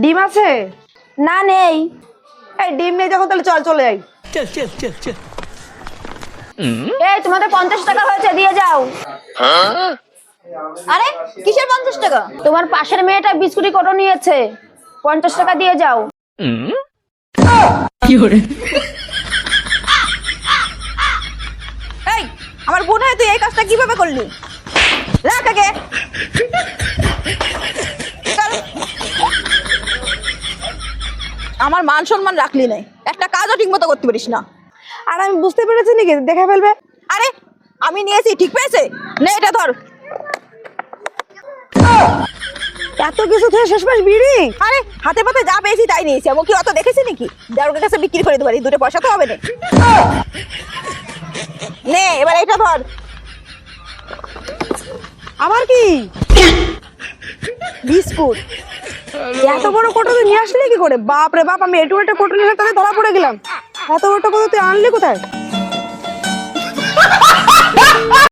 ডিম আছে? না নেই। এই ডিম নেই যখন তাহলে চল চলে যাই। এই তোমাদের 50 টাকা হয়েছে, দিয়ে যাও। আরে কিসের 50 টাকা? তোমার পাশের মেয়েটা বিস্কুটি কোটো নিয়েছে, 50 টাকা দিয়ে যাও। এই আমার বোন হয়ে তুই এই কাজটা কিভাবে করলি? রাখ আগে। চল। আমার মান সম্মান রাখলি নাই, একটা কাজও ঠিক মতো করতে পারিস না। আর আমি বুঝতে পেরেছি নাকি দেখে ফেলবে। আরে আমি নিয়েছি, ঠিক পেয়েছে, নে এটা ধর। এত কিছু থেকে শেষমেশ বিড়ি? আরে হাতে পাতে যা পেয়েছি তাই নিয়েছি, আমি কি অত দেখেছি নাকি? দেওয়ার কাছে বিক্রি করে দিতে পারি, দুটো পয়সা তো হবে না। নে এবার এটা ধর। আবার কি? বিস্কুট? এত বড় কোটো তুই নিয়ে আসলি কি করে? বাপ রে বাপ, আমি একটু একটা কোটো নিয়ে তাহলে ধরা পড়ে গেলাম। এত বড় কোটো তুই আনলি কোথায়?